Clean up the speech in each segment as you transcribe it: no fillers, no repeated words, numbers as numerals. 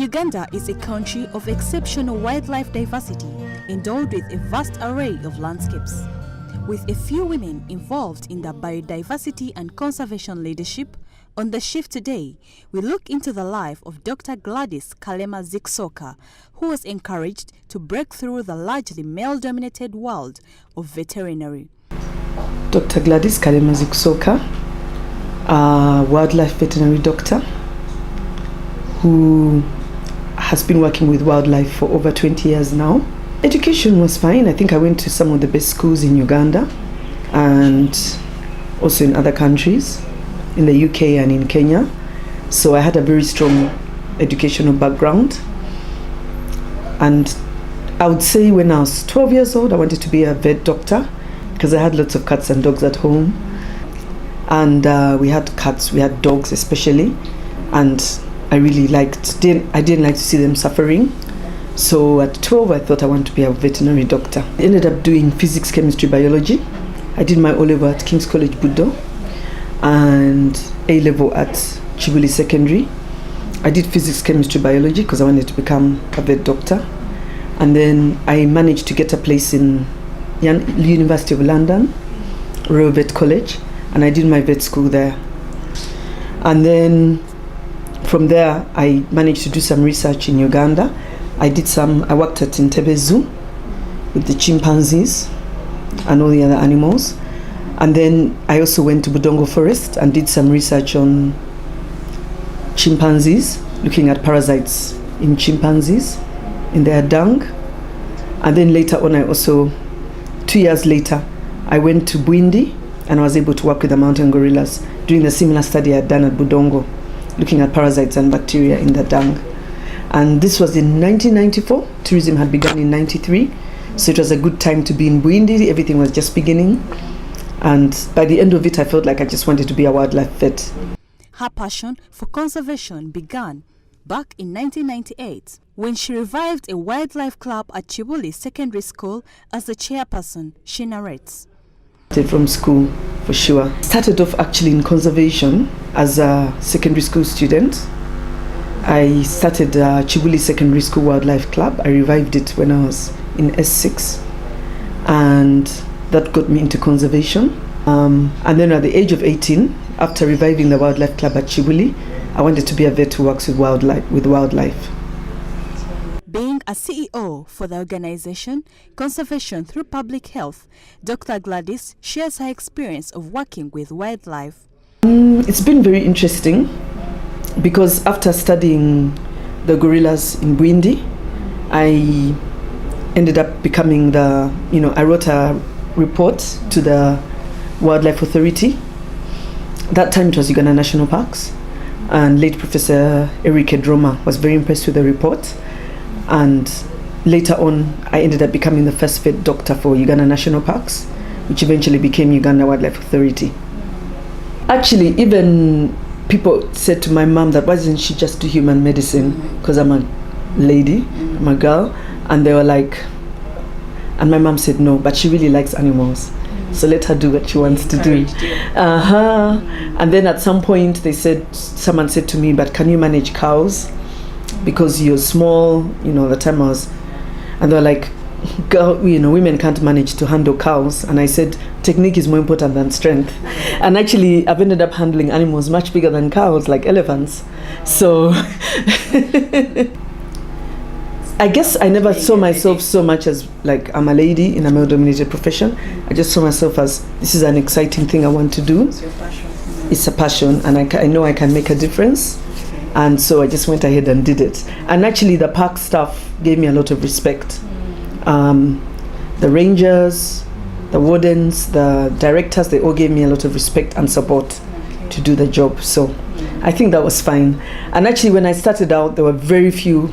Uganda is a country of exceptional wildlife diversity, endowed with a vast array of landscapes. With a few women involved in the biodiversity and conservation leadership, on The Shift today, we look into the life of Dr. Gladys Kalema Ziksoka, who was encouraged to break through the largely male-dominated world of veterinary. Dr. Gladys Kalema Ziksoka, a wildlife veterinary doctor who has been working with wildlife for over 20 years now. Education was fine. I think I went to some of the best schools in Uganda and also in other countries, in the UK and in Kenya. So I had a very strong educational background. And I would say when I was 12 years old, I wanted to be a vet doctor because I had lots of cats and dogs at home. And we had cats, we had dogs especially. And I really I didn't like to see them suffering. So at 12, I thought I wanted to be a veterinary doctor. I ended up doing physics, chemistry, biology. I did my O-level at King's College, Budo, and A-level at Chibuli Secondary. I did physics, chemistry, biology because I wanted to become a vet doctor. And then I managed to get a place in University of London, Royal Vet College, and I did my vet school there. And then from there, I managed to do some research in Uganda. I worked at Entebbe Zoo with the chimpanzees and all the other animals. And then I also went to Budongo Forest and did some research on chimpanzees, looking at parasites in chimpanzees, in their dung. And then later on, 2 years later, I went to Bwindi and I was able to work with the mountain gorillas, doing the similar study I had done at Budongo, looking at parasites and bacteria in the dung. And this was in 1994. Tourism had begun in 93. So it was a good time to be in Bwindi. Everything was just beginning. And by the end of it, I felt like I just wanted to be a wildlife vet. Her passion for conservation began back in 1998 when she revived a wildlife club at Chibuli Secondary School as the chairperson, she narrates. From school, for sure. Started off actually in conservation as a secondary school student. I started Chibuli Secondary School Wildlife Club. I revived it when I was in S6, and that got me into conservation. And then at the age of 18, after reviving the Wildlife Club at Chibuli, I wanted to be a vet who works with wildlife. Being a CEO for the organization Conservation Through Public Health, Dr. Gladys shares her experience of working with wildlife. It's been very interesting because after studying the gorillas in Bwindi, I ended up becoming I wrote a report to the Wildlife Authority. That time it was Uganda National Parks, and late Professor Eric Droma was very impressed with the report. And later on, I ended up becoming the first vet doctor for Uganda National Parks, which eventually became Uganda Wildlife Authority. Actually, even people said to my mom that why doesn't she just do human medicine? Because I'm a lady, I'm a girl. And they were like, and my mom said no, but she really likes animals. So let her do what she wants to do. And then at some point someone said to me, but can you manage cows? Because you're small, the time I was, and they were like, girl, women can't manage to handle cows. And I said, technique is more important than strength. And actually, I've ended up handling animals much bigger than cows, like elephants. So I guess I never saw myself so much as like I'm a lady in a male-dominated profession. I just saw myself as this is an exciting thing I want to do. It's your passion. It's a passion, and I know I can make a difference. And so I just went ahead and did it. And actually the park staff gave me a lot of respect. The rangers, the wardens, the directors, they all gave me a lot of respect and support to do the job. So I think that was fine. And actually when I started out, there were very few,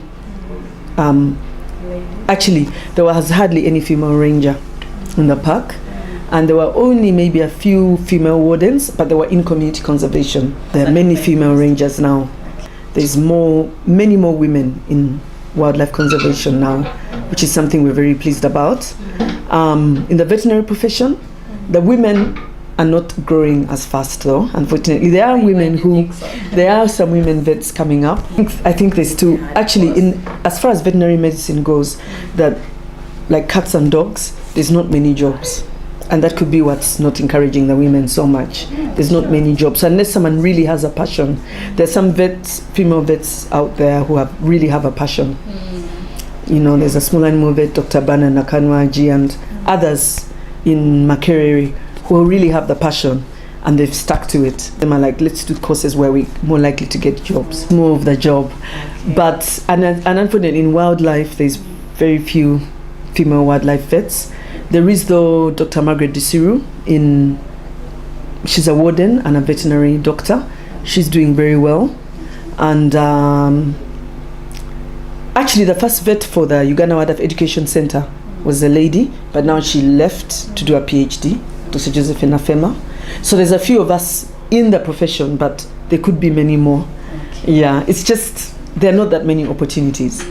actually there was hardly any female ranger in the park. And there were only maybe a few female wardens, but they were in community conservation. There are many female rangers now. There's many more women in wildlife conservation now, which is something we're very pleased about. In the veterinary profession, the women are not growing as fast though, unfortunately. There are some women vets coming up. I think there's two, actually, as far as veterinary medicine goes, that like cats and dogs, there's not many jobs. And that could be what's not encouraging the women so much. There's not many jobs, unless someone really has a passion. There's some vets, female vets out there who really have a passion. You know, there's a small animal vet, Dr. Bana Nakanwaji, and others in Makerere who really have the passion and they've stuck to it. They are like, let's do courses where we're more likely to get jobs, more of the job. But, and unfortunately in wildlife, there's very few female wildlife vets. There is though Dr. Margaret Disiru, she's a warden and a veterinary doctor. She's doing very well. And actually the first vet for the Uganda Wildlife Education Center was a lady, but now she left to do a PhD, Dr. Josephina Fema. So there's a few of us in the profession, but there could be many more. Okay. Yeah, it's just there are not that many opportunities.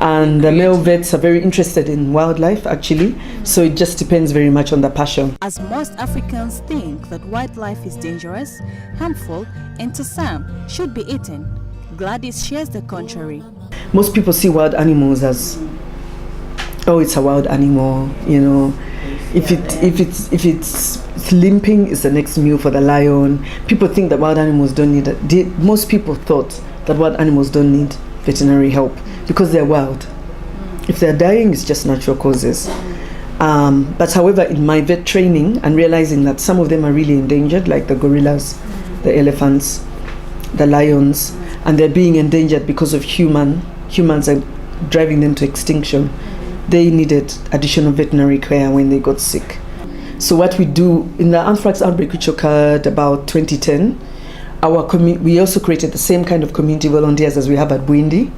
And the male vets are very interested in wildlife, actually, so it just depends very much on the passion. As most Africans think that wildlife is dangerous, harmful, and to some should be eaten, Gladys shares the contrary. Most people see wild animals as, oh, it's a wild animal, you know. If it's limping, it's the next meal for the lion. People think that wild animals don't need it. Most people thought that wild animals don't need veterinary help because they're wild. If they're dying, it's just natural causes. But however, in my vet training and realizing that some of them are really endangered, like the gorillas, the elephants, the lions, and they're being endangered because of humans are driving them to extinction. They needed additional veterinary care when they got sick. So what we do in the anthrax outbreak, which occurred about 2010, we also created the same kind of community volunteers as we have at Bwindi,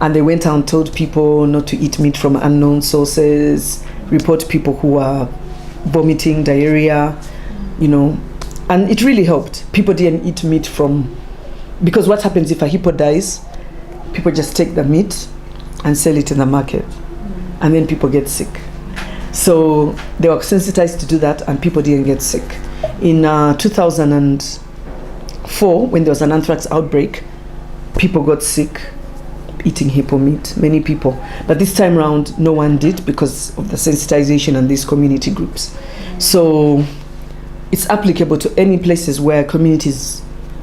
and they went out and told people not to eat meat from unknown sources, report people who are vomiting, diarrhea, you know, and it really helped. People didn't eat meat because what happens if a hippo dies? People just take the meat and sell it in the market, and then people get sick. So they were sensitized to do that, and people didn't get sick. In 2004, when there was an anthrax outbreak, people got sick eating hippo meat, many people. But this time around, no one did because of the sensitization and these community groups. So it's applicable to any places where communities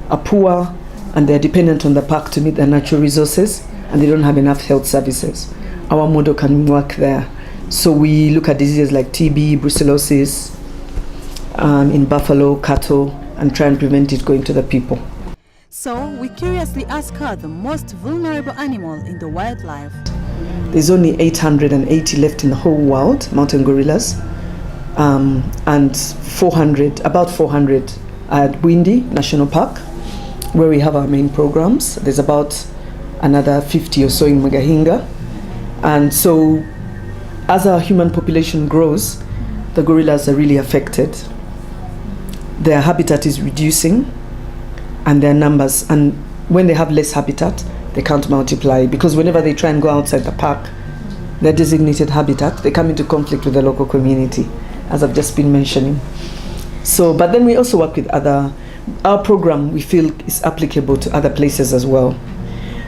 are poor and they're dependent on the park to meet their natural resources and they don't have enough health services. Our model can work there. So we look at diseases like TB, brucellosis in buffalo, cattle, and try and prevent it going to the people. So we curiously ask her the most vulnerable animal in the wildlife. There's only 880 left in the whole world, mountain gorillas, and about 400 at Bwindi National Park, where we have our main programs. There's about another 50 or so in Magahinga. And so as our human population grows, the gorillas are really affected. Their habitat is reducing and their numbers, and when they have less habitat, they can't multiply because whenever they try and go outside the park, their designated habitat, they come into conflict with the local community, as I've just been mentioning. So, but then we also work with our program we feel is applicable to other places as well.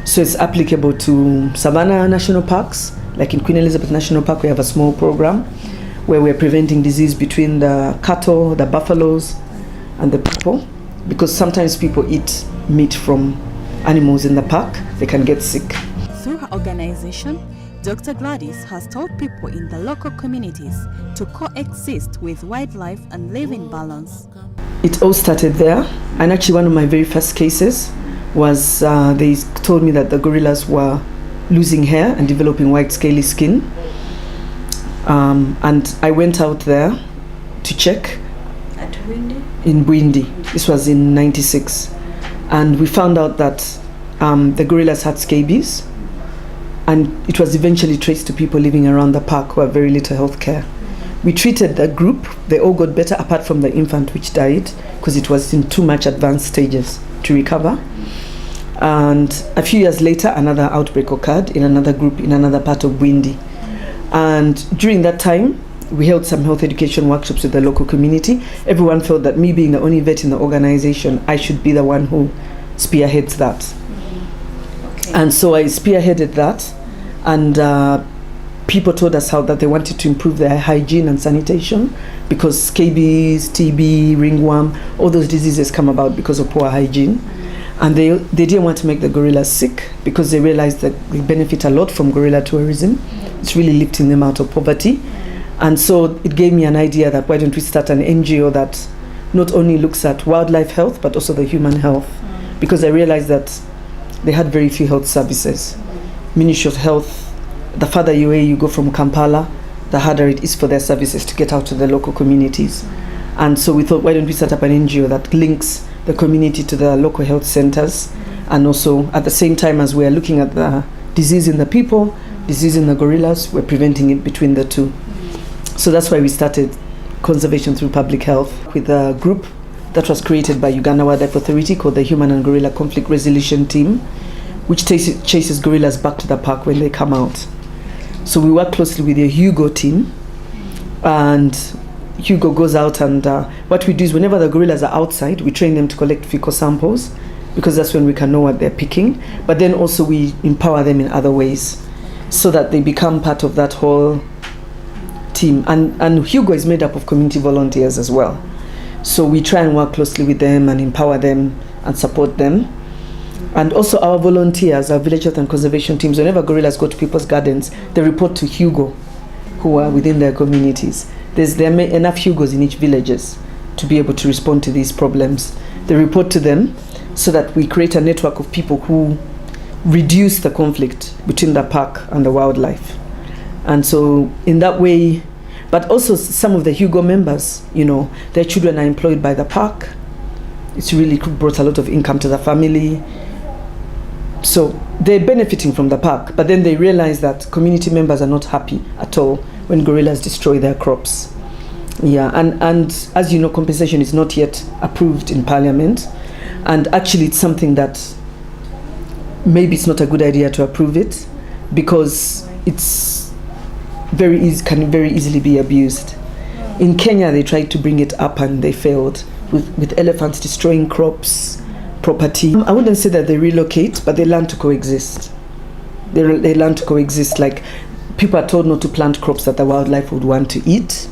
So it's applicable to Savannah National Parks, like in Queen Elizabeth National Park, we have a small program where we're preventing disease between the cattle, the buffaloes, and the people, because sometimes people eat meat from animals in the park, they can get sick. Through her organization, Dr. Gladys has taught people in the local communities to coexist with wildlife and live in balance. It all started there, and actually one of my very first cases was they told me that the gorillas were losing hair and developing white scaly skin, and I went out there to check. At Bwindi? In Bwindi. This was in '96, and we found out that the gorillas had scabies, and it was eventually traced to people living around the park who have very little health care. We treated the group, they all got better apart from the infant which died because it was in too much advanced stages to recover. And a few years later, another outbreak occurred in another group in another part of Bwindi. And during that time, we held some health education workshops with the local community. Everyone felt that me being the only vet in the organization, I should be the one who spearheads that. Okay. And so I spearheaded that, and people told us how that they wanted to improve their hygiene and sanitation, because scabies, TB, ringworm, all those diseases come about because of poor hygiene. And they didn't want to make the gorillas sick, because they realized that they benefit a lot from gorilla tourism. It's really lifting them out of poverty. And so it gave me an idea that why don't we start an NGO that not only looks at wildlife health but also the human health, because I realized that they had very few health services. Ministry of Health, the further away you go from Kampala, the harder it is for their services to get out to the local communities. And so we thought, why don't we set up an NGO that links the community to the local health centers, and also at the same time as we are looking at the disease in the people, disease in the gorillas, we're preventing it between the two. So that's why we started Conservation Through Public Health with a group that was created by Uganda Wildlife Authority called the Human and Gorilla Conflict Resolution Team, which chases gorillas back to the park when they come out. So we work closely with the Hugo team, and Hugo goes out, and what we do is whenever the gorillas are outside, we train them to collect fecal samples, because that's when we can know what they're picking. But then also we empower them in other ways so that they become part of that whole team. And Hugo is made up of community volunteers as well. So we try and work closely with them and empower them and support them. And also our volunteers, our village health and conservation teams, whenever gorillas go to people's gardens, they report to Hugo, who are within their communities. There are enough Hugos in each villages to be able to respond to these problems. They report to them so that we create a network of people who reduce the conflict between the park and the wildlife. And so in that way, but also some of the Hugo members, their children are employed by the park. It's really brought a lot of income to the family. So they're benefiting from the park, but then they realize that community members are not happy at all when gorillas destroy their crops. Yeah, and as you know, compensation is not yet approved in Parliament, and actually it's something that maybe it's not a good idea to approve it, because it's can very easily be abused. In Kenya, they tried to bring it up and they failed, with elephants destroying crops, property. I wouldn't say that they relocate, but they learn to coexist. They learn to coexist. Like, people are told not to plant crops that the wildlife would want to eat.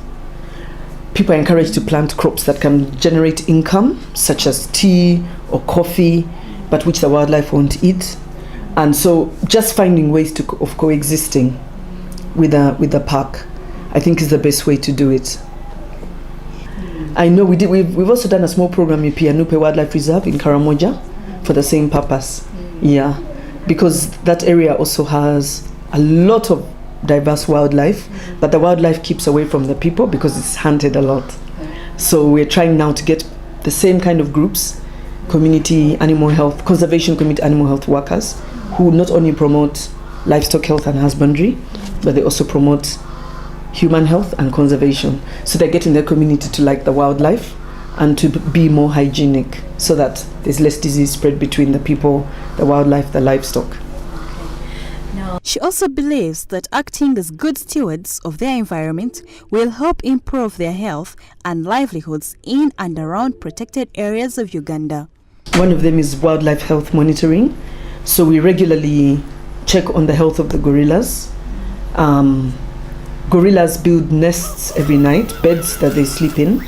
People are encouraged to plant crops that can generate income, such as tea or coffee, but which the wildlife won't eat. And so just finding ways of coexisting with the park, I think, is the best way to do it. I know we've also done a small program in Pianupe Wildlife Reserve in Karamoja for the same purpose. Yeah, because that area also has a lot of diverse wildlife, but the wildlife keeps away from the people because it's hunted a lot. So we're trying now to get the same kind of groups, community animal health, conservation community animal health workers, who not only promote livestock health and husbandry, but they also promote human health and conservation. So they're getting their community to like the wildlife and to be more hygienic, so that there's less disease spread between the people, the wildlife, the livestock. She also believes that acting as good stewards of their environment will help improve their health and livelihoods in and around protected areas of Uganda. One of them is wildlife health monitoring. So we regularly check on the health of the gorillas. Gorillas build nests every night, beds that they sleep in,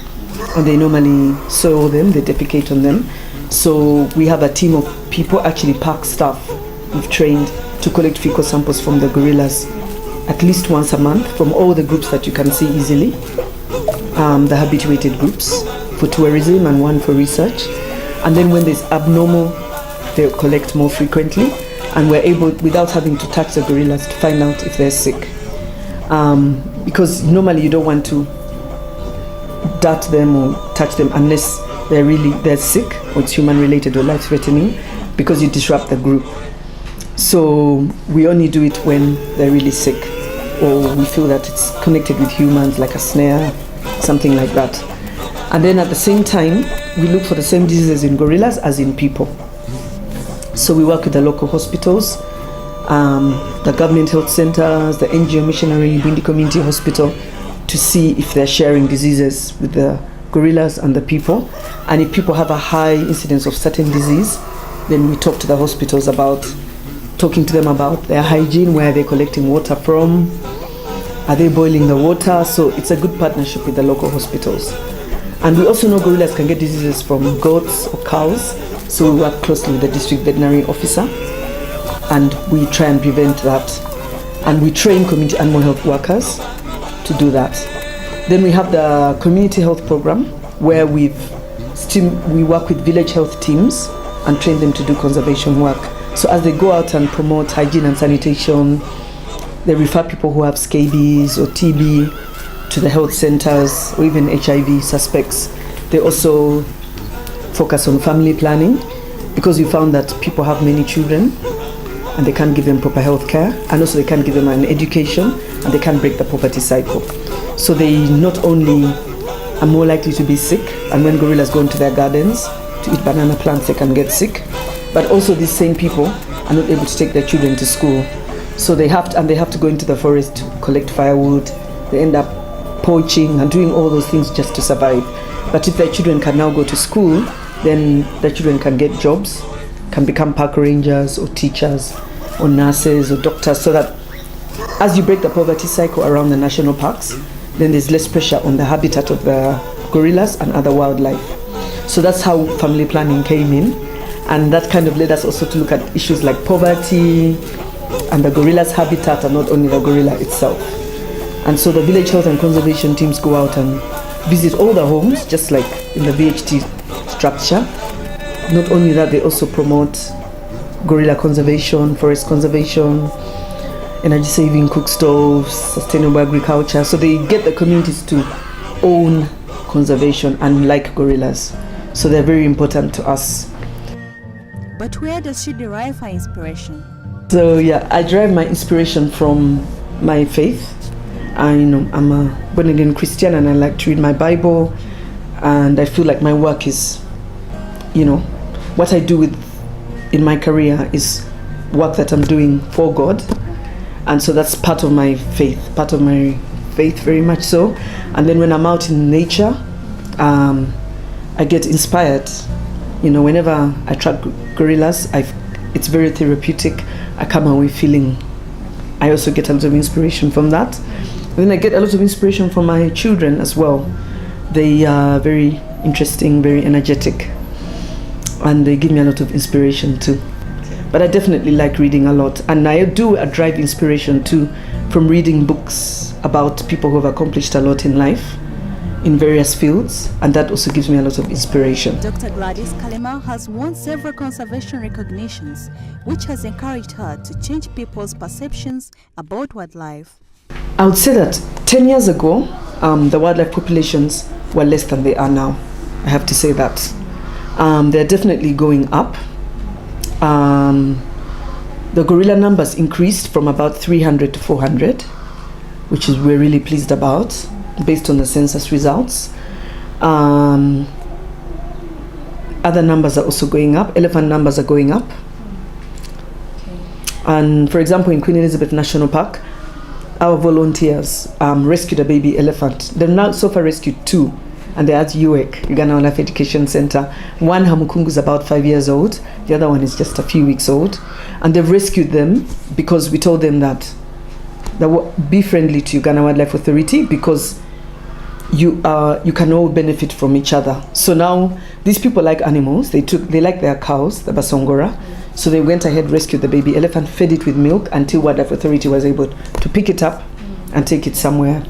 and they normally soil them, they defecate on them. So we have a team of people, actually park staff, we've trained to collect fecal samples from the gorillas at least once a month from all the groups that you can see easily. The habituated groups for tourism and one for research. And then when there's abnormal, they collect more frequently, and we're able, without having to touch the gorillas, to find out if they're sick. Because normally you don't want to dart them or touch them unless they're sick, or it's human related or life threatening, because you disrupt the group. So we only do it when they're really sick, or we feel that it's connected with humans, like a snare, something like that. And then at the same time, we look for the same diseases in gorillas as in people. So we work with the local hospitals, the government health centers, the NGO missionary, Bindi Community Hospital, to see if they're sharing diseases with the gorillas and the people. And if people have a high incidence of certain disease, then we talk to the hospitals about talking to them about their hygiene, where they're collecting water from, are they boiling the water? So it's a good partnership with the local hospitals. And we also know gorillas can get diseases from goats or cows, so we work closely with the district veterinary officer and we try and prevent that. And we train community animal health workers to do that. Then we have the community health program where we work with village health teams and train them to do conservation work. So as they go out and promote hygiene and sanitation, they refer people who have scabies or TB to the health centers or even HIV suspects. They also focus on family planning because we found that people have many children and they can't give them proper health care, and also they can't give them an education, and they can't break the poverty cycle. So they not only are more likely to be sick, and when gorillas go into their gardens to eat banana plants they can get sick, but also these same people are not able to take their children to school. So they have to go into the forest to collect firewood. They end up poaching and doing all those things just to survive. But if their children can now go to school, then their children can get jobs, can become park rangers or teachers or nurses or doctors, so that as you break the poverty cycle around the national parks, then there's less pressure on the habitat of the gorillas and other wildlife. So that's how family planning came in, and that kind of led us also to look at issues like poverty and the gorilla's habitat, and not only the gorilla itself. And so the village health and conservation teams go out and visit all the homes, just like in the VHT structure. Not only that, they also promote gorilla conservation, forest conservation, energy saving cook stoves, sustainable agriculture. So they get the communities to own conservation and like gorillas. So they're very important to us. But where does she derive her inspiration? So yeah, I derive my inspiration from my faith. I'm a born again Christian and I like to read my Bible, and I feel like my work is, what I do in my career is work that I'm doing for God. And so that's part of my faith very much so. And then when I'm out in nature, I get inspired. Whenever I track gorillas, it's very therapeutic. I come away feeling, I also get a lot of inspiration from that. And then I get a lot of inspiration from my children as well. They are very interesting, very energetic, and they give me a lot of inspiration too. But I definitely like reading a lot, and I do derive inspiration too from reading books about people who have accomplished a lot in life in various fields, and that also gives me a lot of inspiration. Dr. Gladys Kalema has won several conservation recognitions, which has encouraged her to change people's perceptions about wildlife. I would say that 10 years ago, the wildlife populations were less than they are now. I have to say that. They're definitely going up. The gorilla numbers increased from about 300 to 400, which is we're really pleased about, based on the census results. Other numbers are also going up. Elephant numbers are going up. And for example, in Queen Elizabeth National Park, our volunteers rescued a baby elephant. They've now so far rescued 2, and they're at UEC, Uganda Wildlife Education Center. One, Hamukungu, is about 5 years old. The other one is just a few weeks old. And they've rescued them because we told them that they will be friendly to Uganda Wildlife Authority, because you can all benefit from each other. So now these people like animals. They like their cows, the Basongora. So they went ahead, rescued the baby elephant, fed it with milk until Wildlife Authority was able to pick it up and take it somewhere,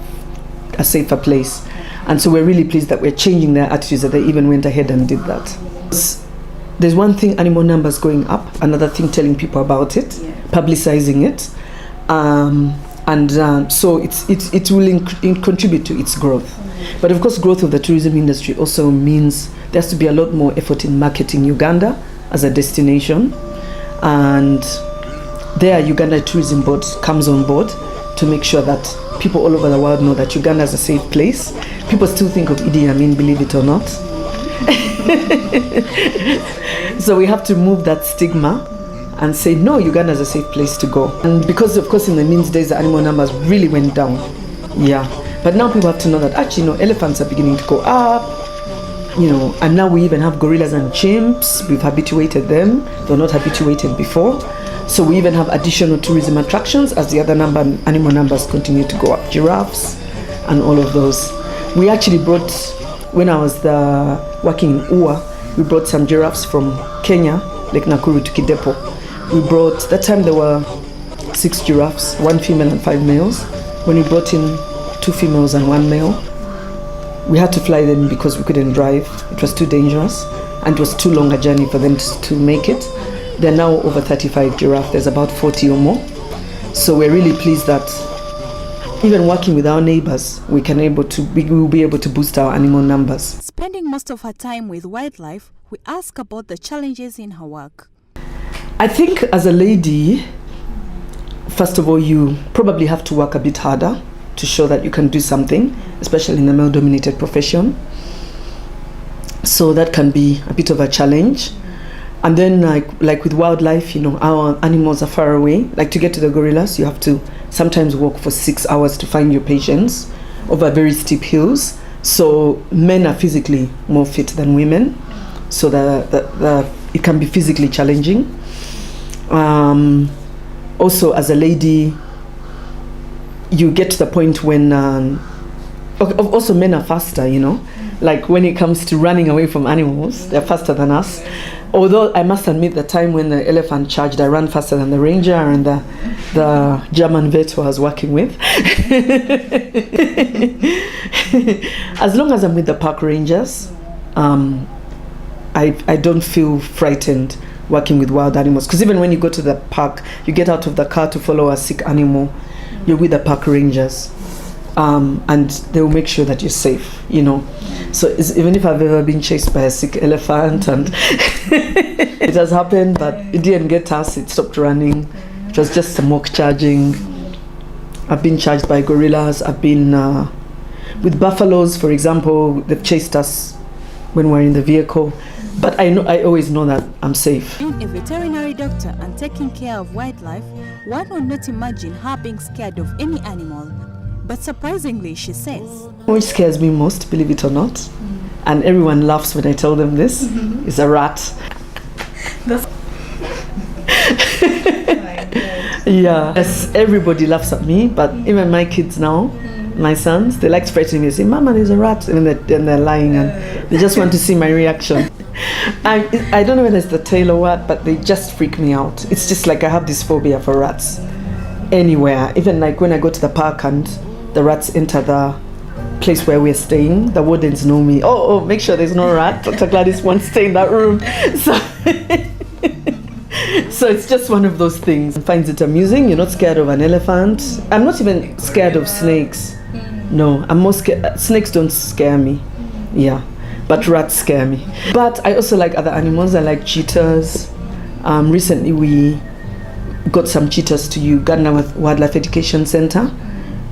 a safer place. And so we're really pleased that we're changing their attitudes, that they even went ahead and did that. There's one thing, animal numbers going up, another thing, telling people about it, publicizing it. So it will contribute to its growth. But of course, growth of the tourism industry also means there has to be a lot more effort in marketing Uganda as a destination. And there, Uganda Tourism Board comes on board to make sure that people all over the world know that Uganda is a safe place. People still think of Idi Amin, believe it or not. So we have to move that stigma and say, no, Uganda is a safe place to go. And because, of course, in the Min's days, the animal numbers really went down. Yeah. But now people have to know that actually, elephants are beginning to go up, and now we even have gorillas and chimps. We've habituated them. They're not habituated before. So we even have additional tourism attractions as the other animal numbers continue to go up. Giraffes and all of those. We actually brought, when I was working in Ua, we brought some giraffes from Kenya, Lake Nakuru to Kidepo. That time there were 6 giraffes, 1 female and 5 males. When we brought in 2 females and 1 male, we had to fly them because we couldn't drive. It was too dangerous and it was too long a journey for them to make it. There are now over 35 giraffes. There's about 40 or more. So we're really pleased that even working with our neighbors, we will be able to boost our animal numbers. Spending most of her time with wildlife, we ask about the challenges in her work. I think as a lady, first of all, you probably have to work a bit harder to show that you can do something, especially in a male-dominated profession. So that can be a bit of a challenge. And then like with wildlife, our animals are far away. Like to get to the gorillas, you have to sometimes walk for 6 hours to find your patients over very steep hills. So men are physically more fit than women. So it can be physically challenging. Also, as a lady, you get to the point when also men are faster, like when it comes to running away from animals, they're faster than us. Although I must admit, the time when the elephant charged, I ran faster than the ranger and the German vet who I was working with. As long as I'm with the park rangers, I don't feel frightened working with wild animals, because even when you go to the park, you get out of the car to follow a sick animal, you're with the park rangers, and they will make sure that you're safe, So even if I've ever been chased by a sick elephant, and it has happened, but it didn't get us, it stopped running. It was just a mock charging. I've been charged by gorillas. I've been with buffaloes, for example. They've chased us when we're in the vehicle. But I always know that I'm safe. Being a veterinary doctor and taking care of wildlife, one would not imagine her being scared of any animal. But surprisingly, she says, What scares me most, believe it or not, and everyone laughs when I tell them this, is a rat. Yeah. Yes, everybody laughs at me, but even my kids now, my sons, they like to frighten me. They say, Mama, there's a rat. And they're lying, and they just want to see my reaction. I don't know whether it's the tail or what, but they just freak me out. It's just like I have this phobia for rats anywhere. Even like when I go to the park and the rats enter the place where we're staying, the wardens know me. Oh, make sure there's no rat. Dr. Gladys won't stay in that room. So it's just one of those things. Finds it amusing. You're not scared of an elephant. I'm not even scared of snakes. No, I'm more scared. Snakes don't scare me. Yeah, but rats scare me. But I also like other animals. I like cheetahs. Recently we got some cheetahs to Uganda Wildlife Education Center,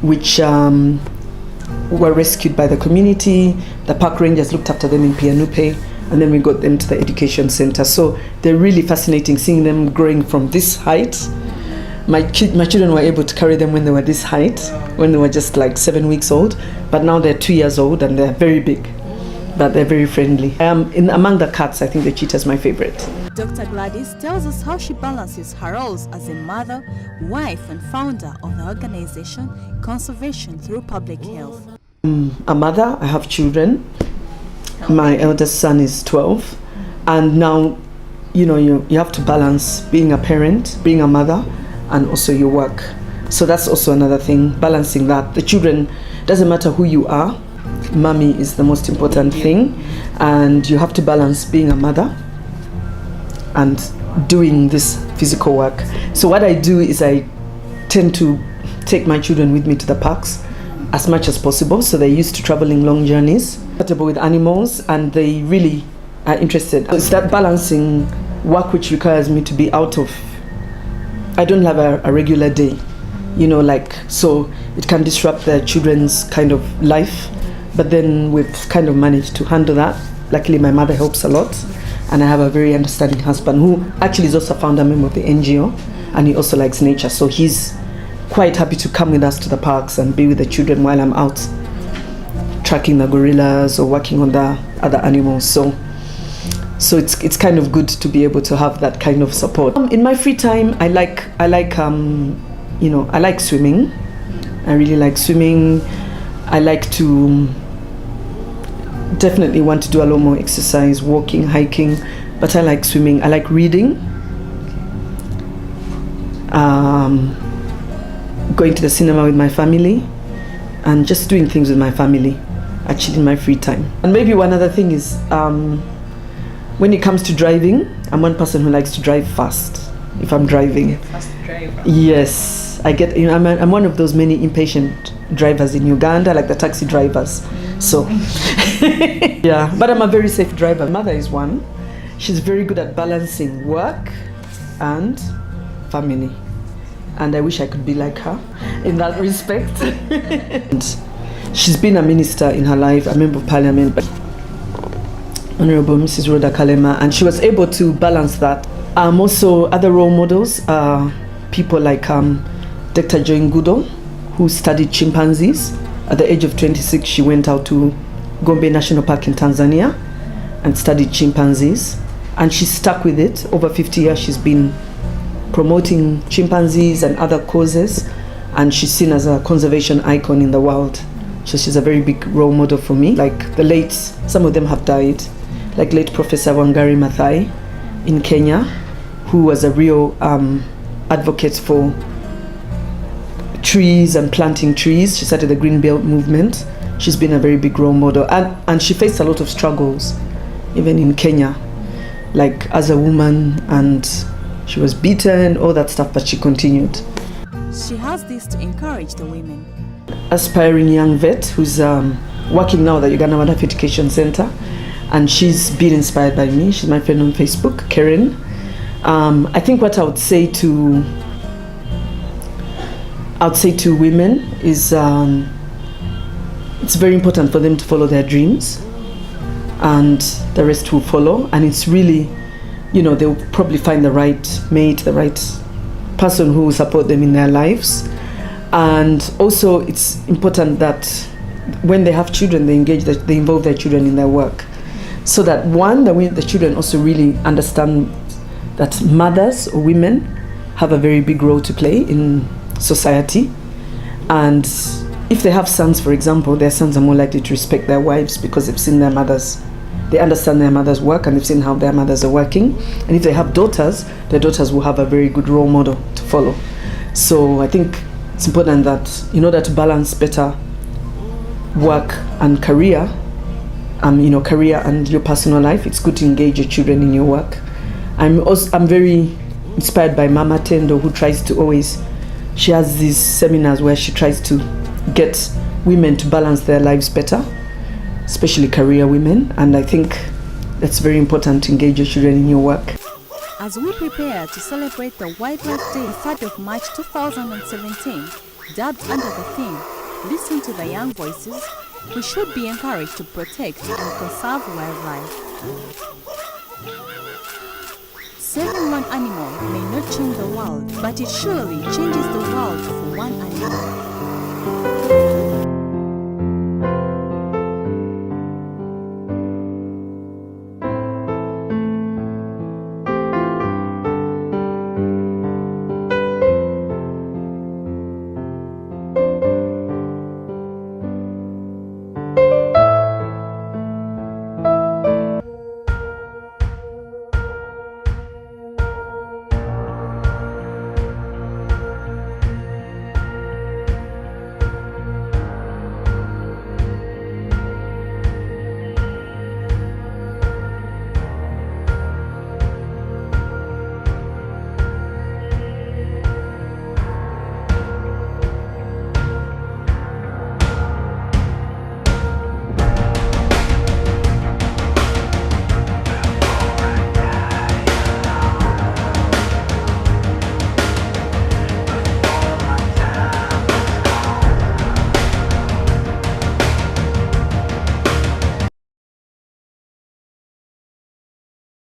which were rescued by the community. The park rangers looked after them in Pianupe, and then we got them to the education center. So they're really fascinating, seeing them growing from this height. My children were able to carry them when they were this height, when they were just like 7 weeks old, but now they're 2 years old and they're very big, but they're very friendly. Among the cats, I think the cheetah is my favorite. Dr. Gladys tells us how she balances her roles as a mother, wife, and founder of the organization Conservation Through Public Health. A mother, I have children. My eldest son is 12, and now you have to balance being a parent, being a mother, and also your work. So that's also another thing, balancing that. The children, doesn't matter who you are, mommy is the most important thing, and you have to balance being a mother and doing this physical work. So what I do is I tend to take my children with me to the parks as much as possible, so they're used to traveling long journeys, comfortable with animals, and they really are interested. It's that balancing work which requires me to be out of, I don't have a regular day, so it can disrupt the children's kind of life, but then we've kind of managed to handle that. Luckily my mother helps a lot, and I have a very understanding husband who actually is also a founder member of the NGO, and he also likes nature, so he's quite happy to come with us to the parks and be with the children while I'm out tracking the gorillas or working on the other animals. So it's kind of good to be able to have that kind of support. In my free time, I like swimming. I really like swimming. I like to definitely want to do a lot more exercise, walking, hiking, but I like swimming. I like reading. Going to the cinema with my family and just doing things with my family, actually, in my free time. And maybe one other thing is, when it comes to driving, I'm one person who likes to drive fast. If I'm driving, fast driver. Yes, I'm one of those many impatient drivers in Uganda, like the taxi drivers. So, yeah, but I'm a very safe driver. Mother is one. She's very good at balancing work and family. And I wish I could be like her in that respect. And she's been a minister in her life, a member of parliament, Honorable Mrs. Kalema, and she was able to balance that. Also, other role models are people like Dr. Joy Ngudo, who studied chimpanzees. At the age of 26, she went out to Gombe National Park in Tanzania and studied chimpanzees. And she stuck with it. Over 50 years, she's been promoting chimpanzees and other causes, and she's seen as a conservation icon in the world. So she's a very big role model for me. Like some of them have died, like late Professor Wangari Maathai in Kenya, who was a real advocate for trees and planting trees. She started the Green Belt movement. She's been a very big role model, and she faced a lot of struggles, even in Kenya, like as a woman, and she was beaten, all that stuff, but she continued. She has this to encourage the women. Aspiring young vet who's working now at the Uganda Wildlife Education Center, and she's been inspired by me. She's my friend on Facebook, Karen. I think what I would say to women is it's very important for them to follow their dreams, and the rest will follow. And it's really, they'll probably find the right mate, the right person who will support them in their lives. And also, it's important that when they have children, they involve their children in their work, so that the children also really understand that mothers or women have a very big role to play in society. And if they have sons, for example, their sons are more likely to respect their wives because they've seen their mothers. They understand their mother's work and they've seen how their mothers are working. And if they have daughters, their daughters will have a very good role model to follow. So I think it's important that in order to balance better work and career, career and your personal life, it's good to engage your children in your work. I'm very inspired by Mama Tendo, who tries to she has these seminars where she tries to get women to balance their lives better, especially career women. And I think that's very important, to engage your children in your work. As we prepare to celebrate the Wildlife Day, 3rd of March 2017, dubbed under the theme, Listen to the Young Voices, we should be encouraged to protect and conserve wildlife. Saving one animal may not change the world, but it surely changes the world for one animal.